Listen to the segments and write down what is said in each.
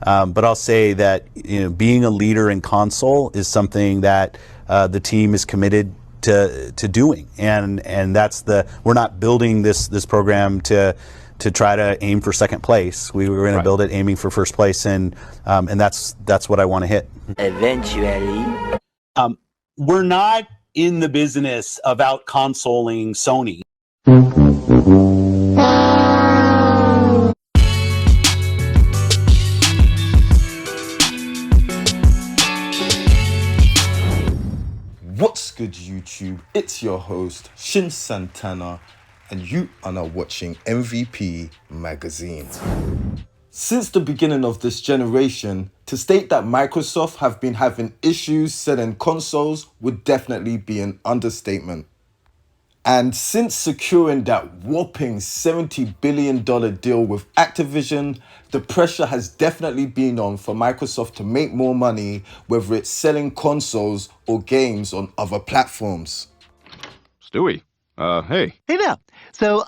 But I'll say that being a leader in console is something that the team is committed to doing, and we're not building this program to try to aim for second place. We were going to build it aiming for first place, and that's what I want to hit. Eventually, we're not in the business of out consoling Sony. What's good, YouTube? It's your host, Shin Santana, and you are now watching MVP Magazine. Since the beginning of this generation, to state that Microsoft have been having issues selling consoles would definitely be an understatement. And since securing that whopping $70 billion deal with Activision, the pressure has definitely been on for Microsoft to make more money, whether it's selling consoles or games on other platforms. Stewie, hey. Hey there. So,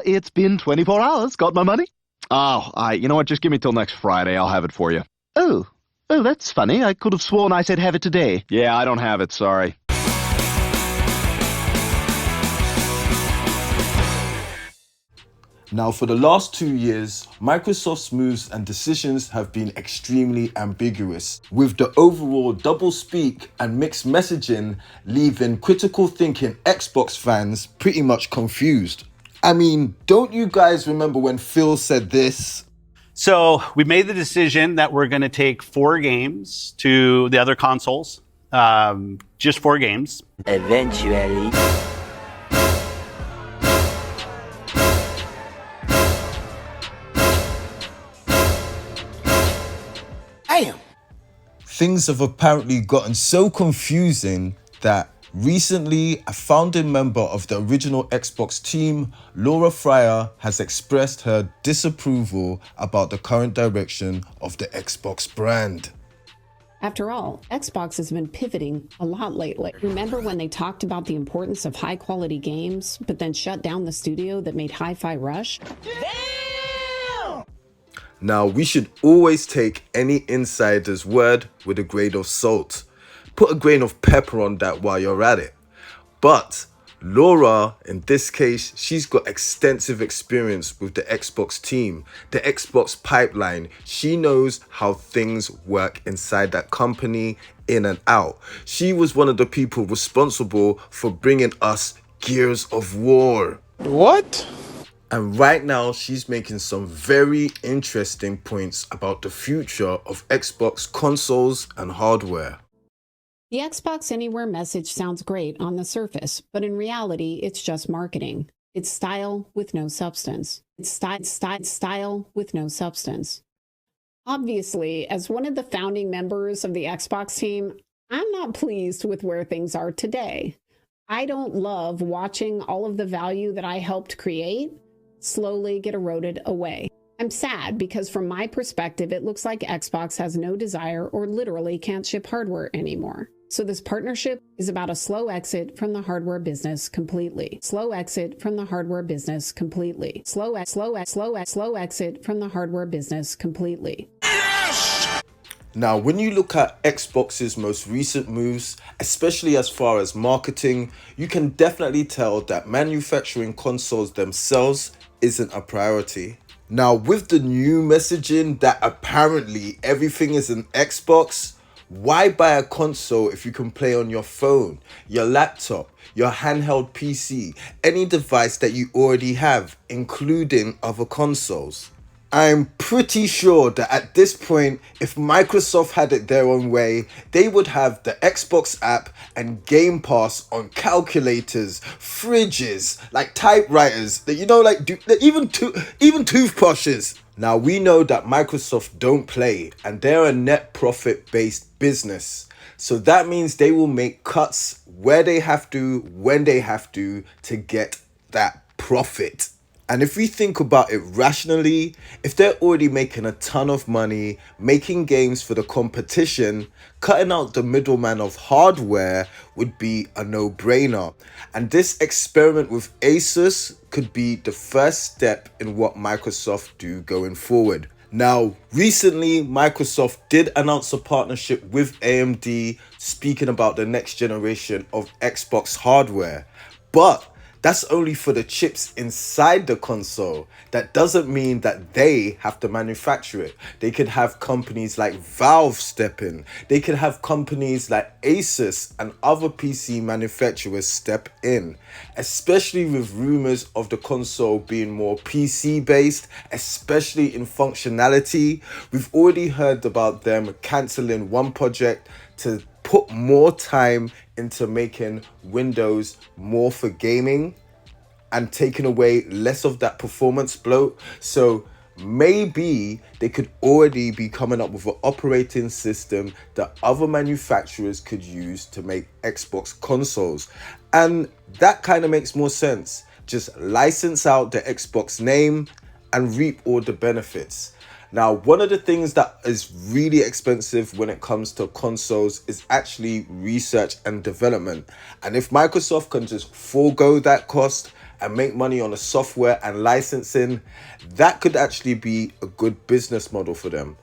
it's been 24 hours. Got my money? Oh, you know what? Just give me till next Friday. I'll have it for you. Oh, that's funny. I could have sworn I said have it today. Yeah, I don't have it. Sorry. Now, for the last 2 years, Microsoft's moves and decisions have been extremely ambiguous, with the overall doublespeak and mixed messaging leaving critical thinking Xbox fans pretty much confused. I mean, don't you guys remember when Phil said this? So we made the decision that we're going to take 4 games to the other consoles, just 4 games. eventually, Things have apparently gotten so confusing that recently a founding member of the original Xbox team, Laura Fryer, has expressed her disapproval about the current direction of the Xbox brand. After all, Xbox has been pivoting a lot lately. Remember when they talked about the importance of high-quality games, but then shut down the studio that made Hi-Fi Rush? Now, we should always take any insider's word with a grain of salt. Put a grain of pepper on that while you're at it. But Laura, in this case, she's got extensive experience with the Xbox team, the Xbox pipeline. She knows how things work inside that company, in and out. She was one of the people responsible for bringing us Gears of War. What? And right now, she's making some very interesting points about the future of Xbox consoles and hardware. The Xbox Anywhere message sounds great on the surface, but in reality, it's just marketing. It's style with no substance. It's style with no substance. Obviously, as one of the founding members of the Xbox team, I'm not pleased with where things are today. I don't love watching all of the value that I helped create slowly get eroded away. I'm sad because from my perspective, it looks like Xbox has no desire or literally can't ship hardware anymore. So this partnership is about a slow exit from the hardware business completely. Slow exit from the hardware business completely. Slow exit from the hardware business completely. Now, when you look at Xbox's most recent moves, especially as far as marketing, you can definitely tell that manufacturing consoles themselves isn't a priority. Now, with the new messaging that apparently everything is an Xbox, why buy a console if you can play on your phone, your laptop, your handheld PC, any device that you already have, including other consoles? I'm pretty sure that at this point, if Microsoft had it their own way, they would have the Xbox app and Game Pass on calculators, fridges, like typewriters, even toothbrushes. Now, we know that Microsoft don't play, and they're a net profit-based business. So that means they will make cuts where they have to, when they have to get that profit. And if we think about it rationally, if they're already making a ton of money, making games for the competition, cutting out the middleman of hardware would be a no-brainer. And this experiment with Asus could be the first step in what Microsoft do going forward. Now, recently, Microsoft did announce a partnership with AMD, speaking about the next generation of Xbox hardware. But that's only for the chips inside the console. That doesn't mean that they have to manufacture it. They could have companies like Valve step in. They could have companies like Asus and other PC manufacturers step in, especially with rumors of the console being more PC based, especially in functionality. We've already heard about them canceling one project to put more time into making Windows more for gaming and taking away less of that performance bloat. So maybe they could already be coming up with an operating system that other manufacturers could use to make Xbox consoles. And that kind of makes more sense. Just license out the Xbox name and reap all the benefits. Now, one of the things that is really expensive when it comes to consoles is actually research and development. And if Microsoft can just forego that cost and make money on the software and licensing, that could actually be a good business model for them,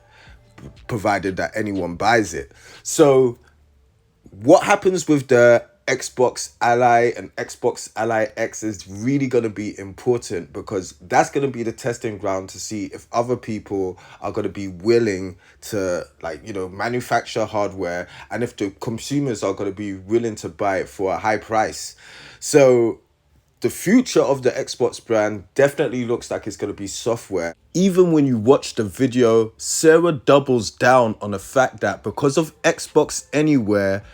provided that anyone buys it. So what happens with the Xbox Ally and Xbox Ally X is really going to be important, because that's going to be the testing ground to see if other people are going to be willing to, like, you know, manufacture hardware, and if the consumers are going to be willing to buy it for a high price. So the future of the Xbox brand definitely looks like it's going to be software. Even when you watch the video, Sarah doubles down on the fact that because of Xbox Anywhere,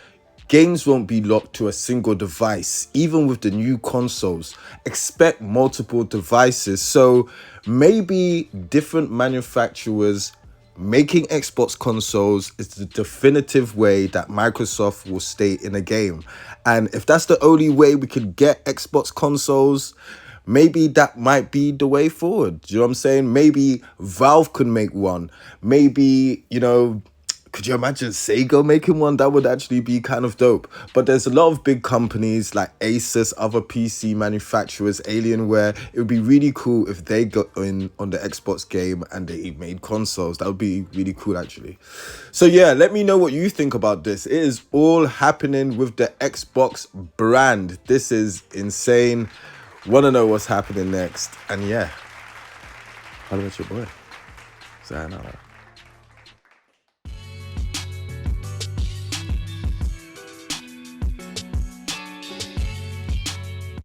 games won't be locked to a single device. Even with the new consoles, expect multiple devices. So maybe different manufacturers making Xbox consoles is the definitive way that Microsoft will stay in a game. And if that's the only way we could get Xbox consoles, maybe that might be the way forward. Do you know what I'm saying? Maybe Valve could make one. Maybe, you know, could you imagine Sega making one? That would actually be kind of dope. But there's a lot of big companies like Asus, other PC manufacturers, Alienware. It would be really cool if they got in on the Xbox game and they made consoles. That would be really cool, actually. So yeah, let me know what you think about this. It is all happening with the Xbox brand. This is insane. Want to know what's happening next. And yeah, how about your boy? Sayonara.